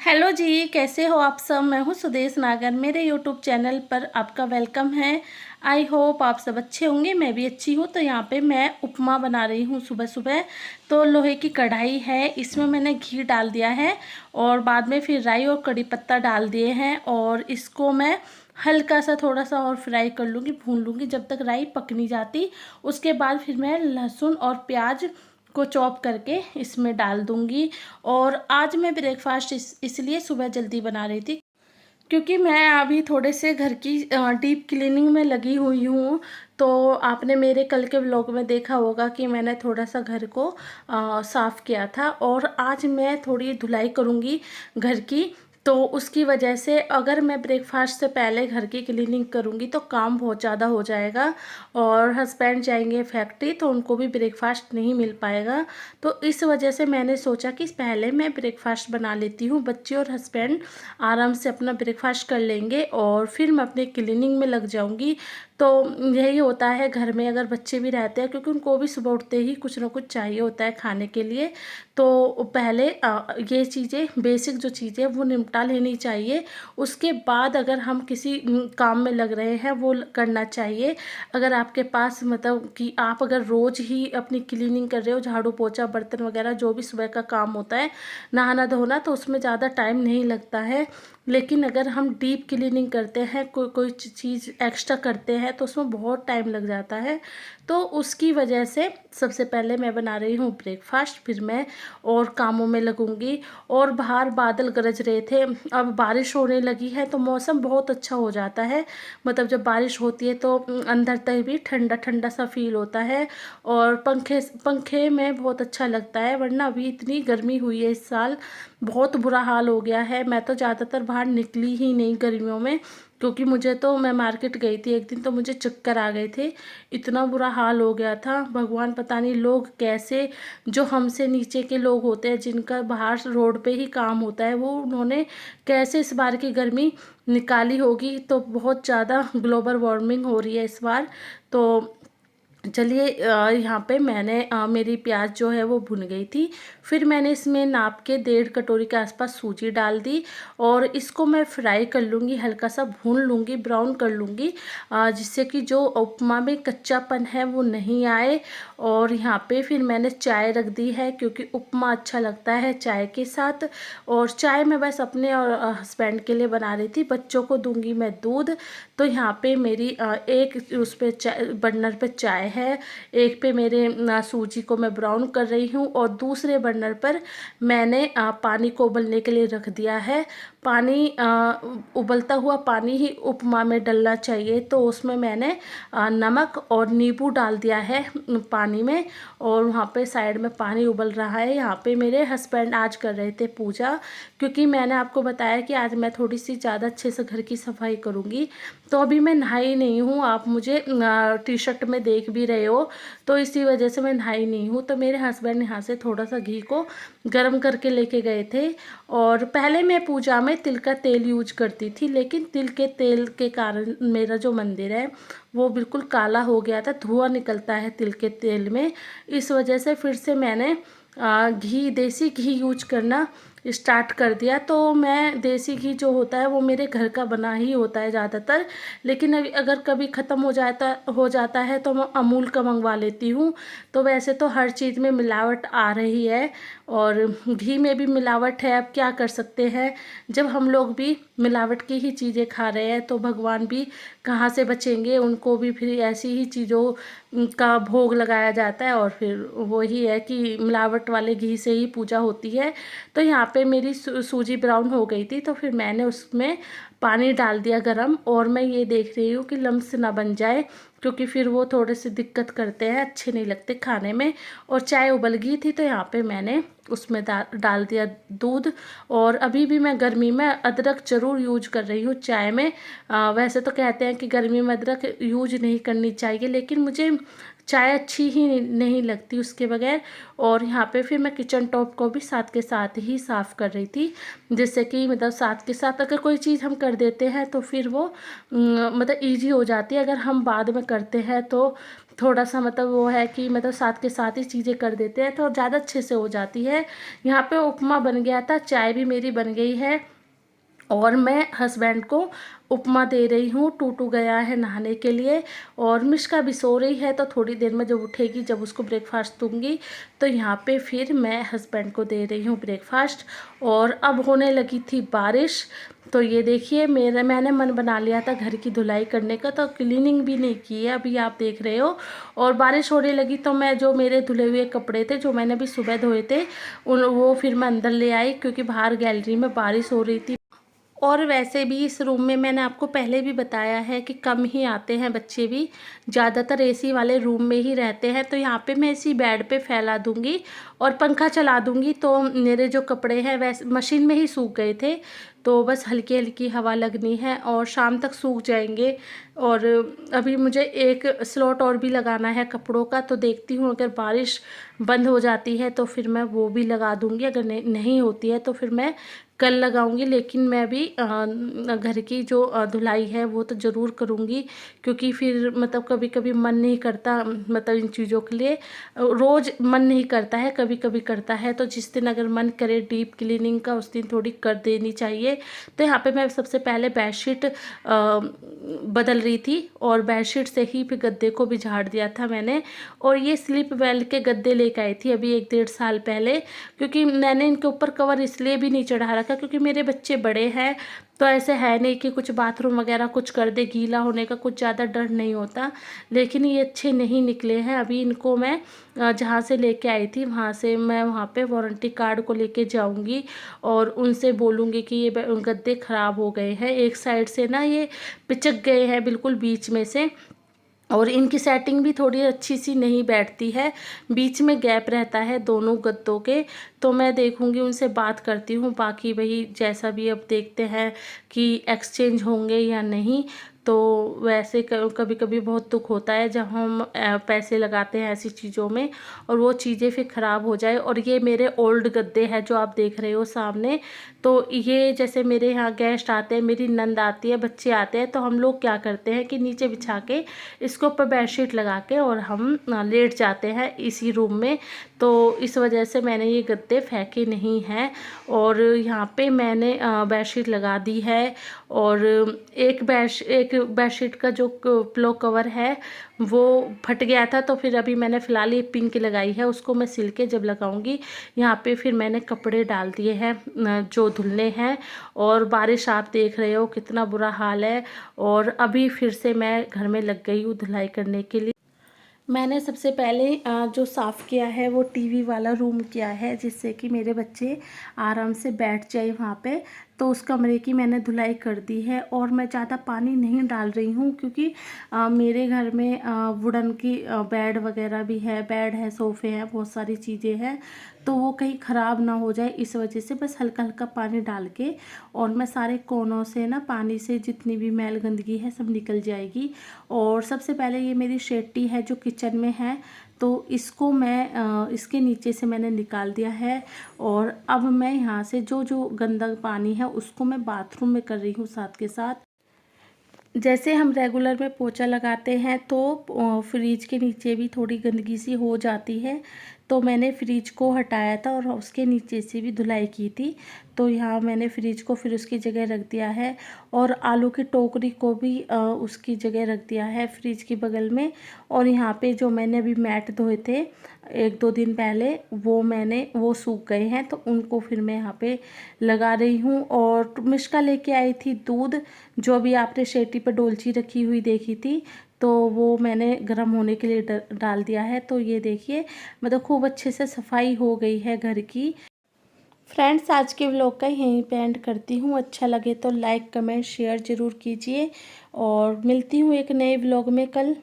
Hello जी, कैसे हो आप सब। मैं हूँ सुदेश नागर। मेरे यूट्यूब चैनल पर आपका वेलकम है। आई होप आप सब अच्छे होंगे, मैं भी अच्छी हूँ। तो यहाँ पे मैं उपमा बना रही हूँ सुबह सुबह। तो लोहे की कढ़ाई है, इसमें मैंने घी डाल दिया है और बाद में फिर राई और कड़ी पत्ता डाल दिए हैं। और इसको मैं हल्का सा थोड़ा सा और फ्राई कर लूँगी, भून लूँगी जब तक राई पक नहीं जाती। उसके बाद फिर मैं लहसुन और प्याज को चॉप करके इसमें डाल दूंगी। और आज मैं ब्रेकफास्ट इसलिए सुबह जल्दी बना रही थी क्योंकि मैं अभी थोड़े से घर की डीप क्लीनिंग में लगी हुई हूँ। तो आपने मेरे कल के व्लॉग में देखा होगा कि मैंने थोड़ा सा घर को साफ़ किया था और आज मैं थोड़ी धुलाई करूँगी घर की। तो उसकी वजह से अगर मैं ब्रेकफास्ट से पहले घर की क्लीनिंग करूँगी तो काम बहुत ज़्यादा हो जाएगा। और हस्बैंड जाएंगे फैक्ट्री तो उनको भी ब्रेकफास्ट नहीं मिल पाएगा। तो इस वजह से मैंने सोचा कि पहले मैं ब्रेकफास्ट बना लेती हूँ, बच्चे और हस्बैंड आराम से अपना ब्रेकफास्ट कर लेंगे और फिर मैं अपने क्लीनिंग में लग जाऊँगी। तो यही होता है घर में अगर बच्चे भी रहते हैं, क्योंकि उनको भी सुबह उठते ही कुछ ना कुछ चाहिए होता है खाने के लिए। तो पहले ये चीज़ें बेसिक जो चीज़ें वो निपटा लेनी चाहिए। उसके बाद अगर हम किसी काम में लग रहे हैं वो करना चाहिए। अगर आपके पास मतलब कि आप अगर रोज़ ही अपनी क्लीनिंग कर रहे हो, झाड़ू पोछा बर्तन वगैरह जो भी सुबह का काम होता है, नहाना धोना, तो उसमें ज़्यादा टाइम नहीं लगता है। लेकिन अगर हम डीप क्लीनिंग करते हैं, कोई चीज़ एक्स्ट्रा करते हैं तो उसमें बहुत टाइम लग जाता है। तो उसकी वजह से सबसे पहले मैं बना रही हूँ ब्रेकफास्ट, फिर मैं और कामों में लगूंगी। और बाहर बादल गरज रहे थे, अब बारिश होने लगी है तो मौसम बहुत अच्छा हो जाता है। मतलब जब बारिश होती है तो अंदर तक भी ठंडा ठंडा सा फील होता है और पंखे पंखे में बहुत अच्छा लगता है। वरना अभी इतनी गर्मी हुई है इस साल, बहुत बुरा हाल हो गया है। मैं तो ज़्यादातर बाहर निकली ही नहीं गर्मियों में, क्योंकि मैं मार्केट गई थी एक दिन तो मुझे चक्कर आ गए थे, इतना बुरा हाल हो गया था। भगवान पता नहीं लोग कैसे, जो हमसे नीचे के लोग होते हैं जिनका बाहर रोड पे ही काम होता है, वो उन्होंने कैसे इस बार की गर्मी निकाली होगी। तो बहुत ज़्यादा ग्लोबल वार्मिंग हो रही है इस बार। तो चलिए यहाँ पे मैंने मेरी प्याज जो है वो भुन गई थी। फिर मैंने इसमें नाप के 1.5 कटोरी के आसपास सूजी डाल दी और इसको मैं फ्राई कर लूँगी, हल्का सा भून लूँगी, ब्राउन कर लूँगी, जिससे कि जो उपमा में कच्चापन है वो नहीं आए। और यहाँ पे फिर मैंने चाय रख दी है, क्योंकि उपमा अच्छा लगता है चाय के साथ। और चाय मैं बस अपने और हस्बैंड के लिए बना रही थी, बच्चों को दूंगी मैं दूध। तो यहाँ पे मेरी एक उस पे बर्नर पे चाय है, एक पे मेरे सूजी को मैं ब्राउन कर रही हूँ और दूसरे बर्नर पर मैंने पानी को उबलने के लिए रख दिया है। पानी उबलता हुआ पानी ही उपमा में डलना चाहिए। तो उसमें मैंने नमक और नींबू डाल दिया है पानी में। और वहाँ पे साइड में पानी उबल रहा है। यहाँ पे मेरे हस्बैंड आज कर रहे थे पूजा, क्योंकि मैंने आपको बताया कि आज मैं थोड़ी सी ज़्यादा अच्छे से घर की सफाई करूँगी। तो अभी मैं नहाई नहीं हूँ, आप मुझे टी शर्ट में देख भी रहे हो, तो इसी वजह से मैं नहाई नहीं हूँ। तो मेरे हस्बैंड यहाँ से थोड़ा सा घी को गर्म करके लेके गए थे। और पहले मैं पूजा में तिल का तेल यूज करती थी, लेकिन तिल के तेल के कारण मेरा जो मंदिर है वो बिल्कुल काला हो गया था, धुआं निकलता है तिल के तेल में। इस वजह से फिर से मैंने घी, देसी घी यूज करना स्टार्ट कर दिया। तो मैं देसी घी जो होता है वो मेरे घर का बना ही होता है ज़्यादातर। लेकिन अगर कभी ख़त्म हो जाता है तो मैं अमूल का मंगवा लेती हूँ। तो वैसे तो हर चीज़ में मिलावट आ रही है और घी में भी मिलावट है, अब क्या कर सकते हैं। जब हम लोग भी मिलावट की ही चीज़ें खा रहे हैं तो भगवान भी कहाँ से बचेंगे, उनको भी फिर ऐसी ही चीज़ों का भोग लगाया जाता है और फिर वही है कि मिलावट वाले घी से ही पूजा होती है। तो यहाँ पे मेरी सूजी ब्राउन हो गई थी, तो फिर मैंने उसमें पानी डाल दिया गरम। और मैं ये देख रही हूँ कि लम्स ना बन जाए, क्योंकि फिर वो थोड़े से दिक्कत करते हैं, अच्छे नहीं लगते खाने में। और चाय उबल गई थी तो यहाँ पे मैंने उसमें डाल दिया दूध। और अभी भी मैं गर्मी में अदरक ज़रूर यूज कर रही हूँ चाय में। वैसे तो कहते हैं कि गर्मी में अदरक यूज नहीं करनी चाहिए, लेकिन मुझे चाय अच्छी ही नहीं लगती उसके बगैर। और यहाँ पे फिर मैं किचन टॉप को भी साथ के साथ ही साफ़ कर रही थी, जिससे कि मतलब साथ के साथ अगर कोई चीज़ हम कर देते हैं तो फिर वो मतलब ईजी हो जाती है। अगर हम बाद में करते हैं तो थोड़ा सा मतलब वो है कि मतलब साथ के साथ ही चीज़ें कर देते हैं तो ज़्यादा अच्छे से हो जाती है। यहाँ पे उपमा बन गया था, चाय भी मेरी बन गई है और मैं हस्बैंड को उपमा दे रही हूँ। टूटू गया है नहाने के लिए और मिष्का भी सो रही है, तो थोड़ी देर में जब उठेगी, जब उसको ब्रेकफास्ट दूंगी, तो यहाँ पे फिर मैं हस्बैंड को दे रही हूँ ब्रेकफास्ट। और अब होने लगी थी बारिश, तो ये देखिए मैंने मन बना लिया था घर की धुलाई करने का, तो क्लीनिंग भी नहीं की है, अभी आप देख रहे हो। और बारिश होने लगी तो मैं जो मेरे धुले हुए कपड़े थे, जो मैंने अभी सुबह धोए थे, वो फिर मैं अंदर ले आई, क्योंकि बाहर गैलरी में बारिश हो रही थी। और वैसे भी इस रूम में मैंने आपको पहले भी बताया है कि कम ही आते हैं बच्चे भी, ज़्यादातर एसी वाले रूम में ही रहते हैं। तो यहाँ पे मैं इसी बेड पे फैला दूँगी और पंखा चला दूँगी, तो मेरे जो कपड़े हैं वैसे मशीन में ही सूख गए थे, तो बस हल्की हल्की हवा लगनी है और शाम तक सूख जाएंगे। और अभी मुझे एक स्लॉट और भी लगाना है कपड़ों का, तो देखती हूँ अगर बारिश बंद हो जाती है तो फिर मैं वो भी लगा दूँगी, अगर नहीं होती है तो फिर मैं कल लगाऊंगी। लेकिन मैं भी घर की जो धुलाई है वो तो ज़रूर करूँगी, क्योंकि फिर मतलब कभी कभी मन नहीं करता, मतलब इन चीज़ों के लिए रोज़ मन नहीं करता है, कभी कभी करता है। तो जिस दिन अगर मन करे डीप क्लीनिंग का, उस दिन थोड़ी कर देनी चाहिए। तो यहाँ पे मैं सबसे पहले बेडशीट बदल रही थी और बेडशीट से ही फिर गद्दे को भी झाड़ दिया था मैंने। और ये स्लीप वेल के गद्दे लेके आई थी अभी 1-1.5 साल पहले, क्योंकि मैंने इनके ऊपर कवर इसलिए भी नहीं चढ़ा रखा क्योंकि मेरे बच्चे बड़े हैं, तो ऐसे है नहीं कि कुछ बाथरूम वगैरह कुछ कर दे, गीला होने का कुछ ज़्यादा डर नहीं होता। लेकिन ये अच्छे नहीं निकले हैं। अभी इनको मैं जहाँ से लेके आई थी वहाँ से मैं वहाँ पे वारंटी कार्ड को लेके जाऊँगी और उनसे बोलूँगी कि ये गद्दे ख़राब हो गए हैं, एक साइड से ना ये पिचक गए हैं बिल्कुल बीच में से, और इनकी सेटिंग भी थोड़ी अच्छी सी नहीं बैठती है, बीच में गैप रहता है दोनों गद्दों के। तो मैं देखूंगी, उनसे बात करती हूँ, बाकी वही जैसा भी अब देखते हैं कि एक्सचेंज होंगे या नहीं। तो वैसे कभी कभी बहुत दुख होता है जब हम पैसे लगाते हैं ऐसी चीज़ों में और वो चीज़ें फिर ख़राब हो जाए। और ये मेरे ओल्ड गद्दे हैं जो आप देख रहे हो सामने। तो ये जैसे मेरे यहाँ गेस्ट आते हैं, मेरी नंद आती है, बच्चे आते हैं, तो हम लोग क्या करते हैं कि नीचे बिछा के इसके ऊपर बेडशीट लगा के और हम लेट जाते हैं इसी रूम में। तो इस वजह से मैंने ये गद्दे फेंके नहीं हैं। और यहाँ पे मैंने बेडशीट लगा दी है। और एक बेडशीट का जो पिलो कवर है वो फट गया था, तो फिर अभी मैंने फ़िलहाल ये पिंक लगाई है, उसको मैं सिल के जब लगाऊंगी। यहाँ पे फिर मैंने कपड़े डाल दिए हैं जो धुलने हैं। और बारिश आप देख रहे हो कितना बुरा हाल है। और अभी फिर से मैं घर में लग गई हूँ धुलाई करने के लिए। मैंने सबसे पहले जो साफ़ किया है वो टीवी वाला रूम किया है, जिससे कि मेरे बच्चे आराम से बैठ जाए वहाँ पे। तो उस कमरे की मैंने धुलाई कर दी है और मैं ज़्यादा पानी नहीं डाल रही हूँ, क्योंकि मेरे घर में वुडन की बेड वगैरह भी है, बेड है, सोफ़े हैं, बहुत सारी चीज़ें हैं, तो वो कहीं ख़राब ना हो जाए, इस वजह से बस हल्का हल्का पानी डाल के और मैं सारे कोनों से ना पानी से जितनी भी मैल गंदगी है सब निकल जाएगी। और सबसे पहले ये मेरी शेट्टी है जो किचन में है, तो इसको मैं इसके नीचे से मैंने निकाल दिया है। और अब मैं यहाँ से जो जो गंदा पानी है उसको मैं बाथरूम में कर रही हूँ साथ के साथ। जैसे हम रेगुलर में पोछा लगाते हैं तो फ्रिज के नीचे भी थोड़ी गंदगी सी हो जाती है, तो मैंने फ्रिज को हटाया था और उसके नीचे से भी धुलाई की थी। तो यहाँ मैंने फ्रिज को फिर उसकी जगह रख दिया है और आलू की टोकरी को भी उसकी जगह रख दिया है फ्रिज के बगल में। और यहाँ पे जो मैंने अभी मैट धोए थे 1-2 दिन पहले, वो सूख गए हैं, तो उनको फिर मैं यहाँ पे लगा रही हूँ। और मिष्का लेके आई थी दूध, जो भी आपने शेटी पर डोलची रखी हुई देखी थी, तो वो मैंने गर्म होने के लिए डाल दिया है। तो ये देखिए मतलब खूब अच्छे से सफाई हो गई है घर की। फ्रेंड्स, आज के व्लॉग का यहीं पे एंड करती हूँ। अच्छा लगे तो लाइक कमेंट शेयर ज़रूर कीजिए और मिलती हूँ एक नए व्लॉग में कल।